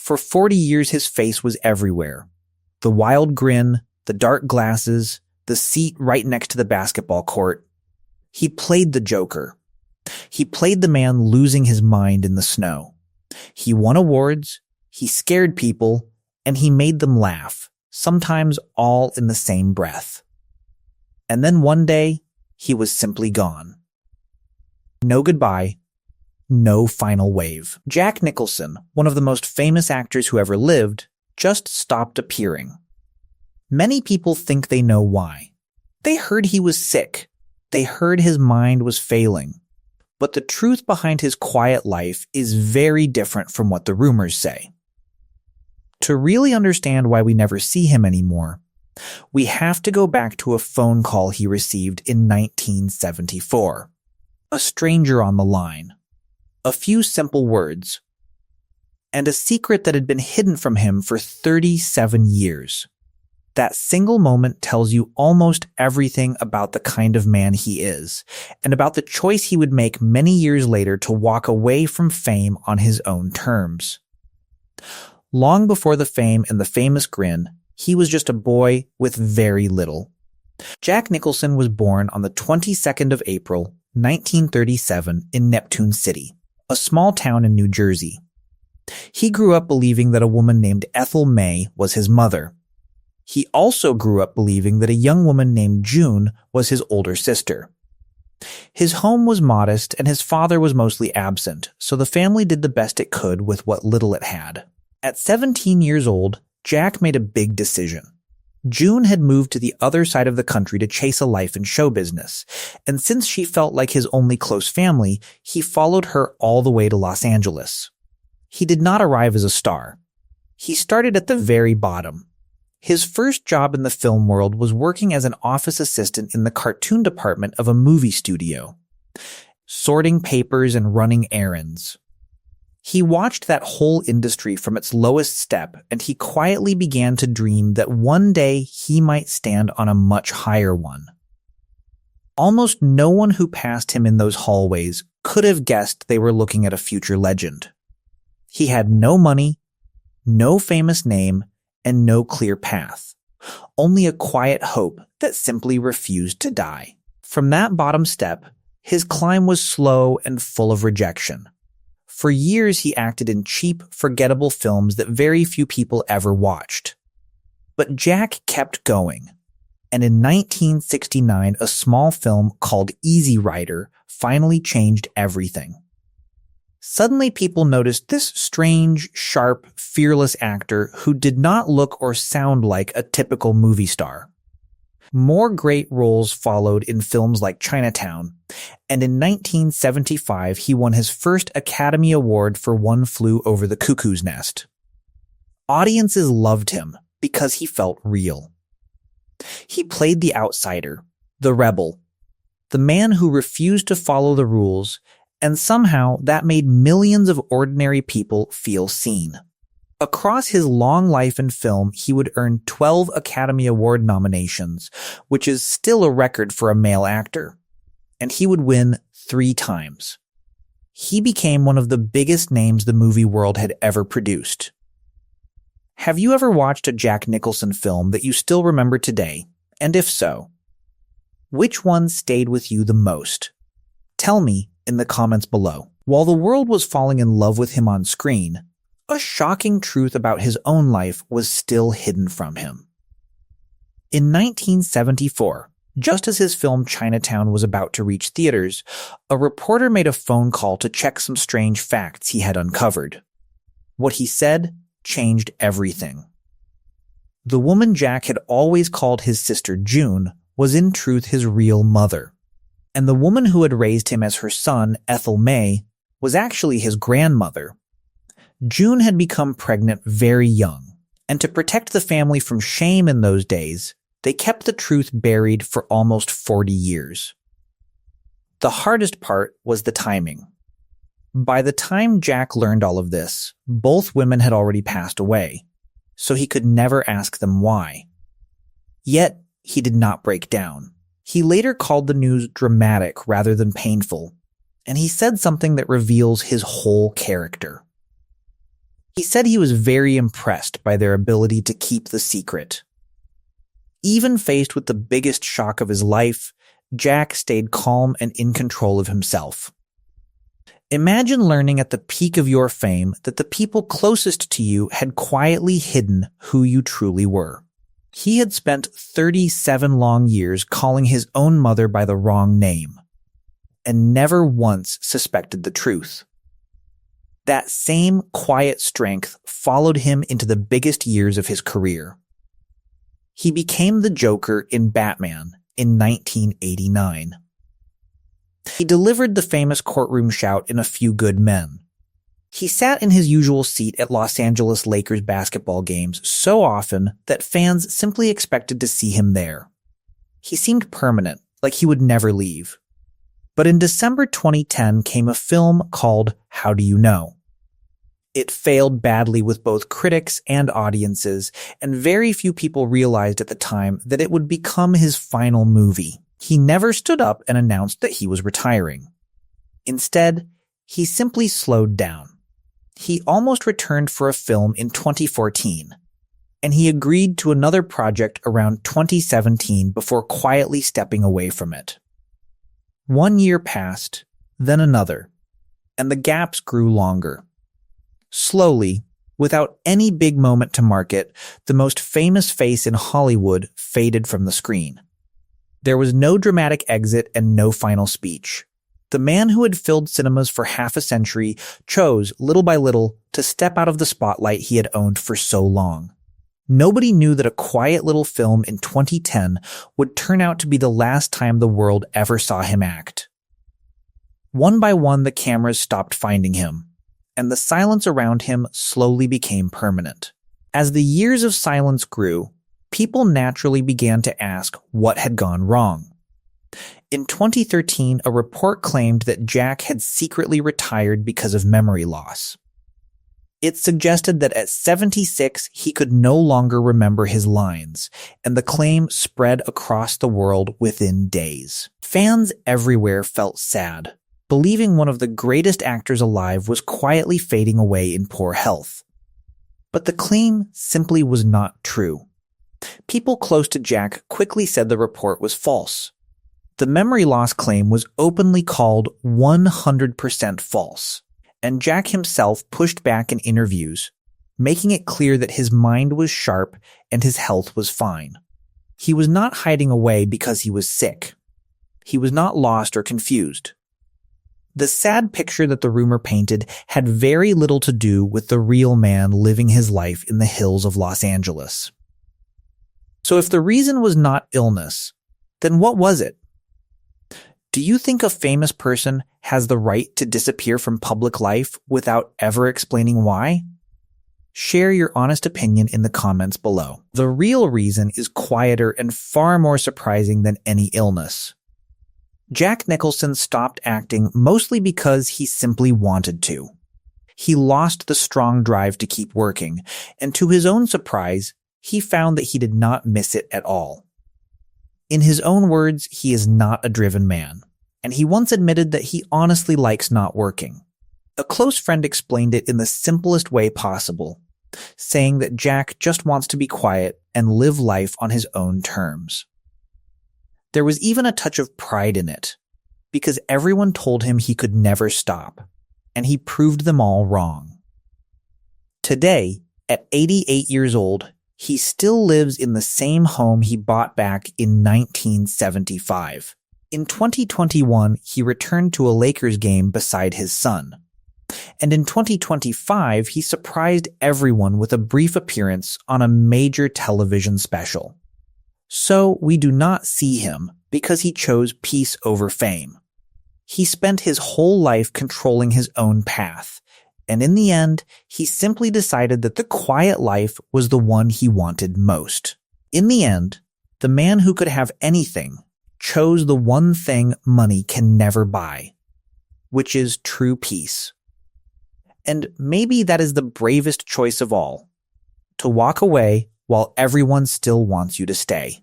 For 40 years his face was everywhere. The wild grin, the dark glasses, the seat right next to the basketball court. He played the Joker. He played the man losing his mind in the snow. He won awards, he scared people, and he made them laugh, sometimes all in the same breath. And then one day, he was simply gone. No goodbye, no final wave. Jack Nicholson, one of the most famous actors who ever lived, just stopped appearing. Many people think they know why. They heard he was sick. They heard his mind was failing. But the truth behind his quiet life is very different from what the rumors say. To really understand why we never see him anymore, we have to go back to a phone call he received in 1974. A stranger on the line. A few simple words. And a secret that had been hidden from him for 37 years. That single moment tells you almost everything about the kind of man he is, and about the choice he would make many years later to walk away from fame on his own terms. Long before the fame and the famous grin, he was just a boy with very little. Jack Nicholson was born on the 22nd of April, 1937 in Neptune City, a small town in New Jersey. He grew up believing that a woman named Ethel May was his mother. He also grew up believing that a young woman named June was his older sister. His home was modest and his father was mostly absent, so the family did the best it could with what little it had. At 17 years old, Jack made a big decision. June had moved to the other side of the country to chase a life in show business, and since she felt like his only close family, he followed her all the way to Los Angeles. He did not arrive as a star. He started at the very bottom. His first job in the film world was working as an office assistant in the cartoon department of a movie studio, sorting papers and running errands. He watched that whole industry from its lowest step, and he quietly began to dream that one day he might stand on a much higher one. Almost no one who passed him in those hallways could have guessed they were looking at a future legend. He had no money, no famous name, and no clear path. Only a quiet hope that simply refused to die. From that bottom step, his climb was slow and full of rejection. For years he acted in cheap, forgettable films that very few people ever watched. But Jack kept going, and in 1969 a small film called Easy Rider finally changed everything. Suddenly people noticed this strange, sharp, fearless actor who did not look or sound like a typical movie star. More great roles followed in films like Chinatown, and in 1975 he won his first Academy Award for One Flew Over the Cuckoo's Nest. Audiences loved him because he felt real. He played the outsider, the rebel, the man who refused to follow the rules, and somehow that made millions of ordinary people feel seen. Across his long life in film, he would earn 12 Academy Award nominations, which is still a record for a male actor. And he would win 3 times. He became one of the biggest names the movie world had ever produced. Have you ever watched a Jack Nicholson film that you still remember today? And if so, which one stayed with you the most? Tell me in the comments below. While the world was falling in love with him on screen, a shocking truth about his own life was still hidden from him. In 1974, just as his film Chinatown was about to reach theaters, a reporter made a phone call to check some strange facts he had uncovered. What he said changed everything. The woman Jack had always called his sister June was in truth his real mother. And the woman who had raised him as her son, Ethel May, was actually his grandmother. June had become pregnant very young, and to protect the family from shame in those days, they kept the truth buried for almost 40 years. The hardest part was the timing. By the time Jack learned all of this, both women had already passed away, so he could never ask them why. Yet, he did not break down. He later called the news dramatic rather than painful, and he said something that reveals his whole character. He said he was very impressed by their ability to keep the secret. Even faced with the biggest shock of his life, Jack stayed calm and in control of himself. Imagine learning at the peak of your fame that the people closest to you had quietly hidden who you truly were. He had spent 37 long years calling his own mother by the wrong name, and never once suspected the truth. That same quiet strength followed him into the biggest years of his career. He became the Joker in Batman in 1989. He delivered the famous courtroom shout in A Few Good Men. He sat in his usual seat at Los Angeles Lakers basketball games so often that fans simply expected to see him there. He seemed permanent, like he would never leave. But in December 2010 came a film called How Do You Know? It failed badly with both critics and audiences, and very few people realized at the time that it would become his final movie. He never stood up and announced that he was retiring. Instead, he simply slowed down. He almost returned for a film in 2014, and he agreed to another project around 2017 before quietly stepping away from it. 1 year passed, then another, and the gaps grew longer. Slowly, without any big moment to mark it, the most famous face in Hollywood faded from the screen. There was no dramatic exit and no final speech. The man who had filled cinemas for half a century chose, little by little, to step out of the spotlight he had owned for so long. Nobody knew that a quiet little film in 2010 would turn out to be the last time the world ever saw him act. One by one, the cameras stopped finding him, and the silence around him slowly became permanent. As the years of silence grew, people naturally began to ask what had gone wrong. In 2013, a report claimed that Jack had secretly retired because of memory loss. It suggested that at 76, he could no longer remember his lines, and the claim spread across the world within days. Fans everywhere felt sad, believing one of the greatest actors alive was quietly fading away in poor health. But the claim simply was not true. People close to Jack quickly said the report was false. The memory loss claim was openly called 100% false, and Jack himself pushed back in interviews, making it clear that his mind was sharp and his health was fine. He was not hiding away because he was sick. He was not lost or confused. The sad picture that the rumor painted had very little to do with the real man living his life in the hills of Los Angeles. So if the reason was not illness, then what was it? Do you think a famous person has the right to disappear from public life without ever explaining why? Share your honest opinion in the comments below. The real reason is quieter and far more surprising than any illness. Jack Nicholson stopped acting mostly because he simply wanted to. He lost the strong drive to keep working, and to his own surprise, he found that he did not miss it at all. In his own words, he is not a driven man, and he once admitted that he honestly likes not working. A close friend explained it in the simplest way possible, saying that Jack just wants to be quiet and live life on his own terms. There was even a touch of pride in it, because everyone told him he could never stop, and he proved them all wrong. Today, at 88 years old, he still lives in the same home he bought back in 1975. In 2021, he returned to a Lakers game beside his son. And in 2025, he surprised everyone with a brief appearance on a major television special. So we do not see him because he chose peace over fame. He spent his whole life controlling his own path, and in the end, he simply decided that the quiet life was the one he wanted most. In the end, the man who could have anything chose the one thing money can never buy, which is true peace. And maybe that is the bravest choice of all, to walk away while everyone still wants you to stay.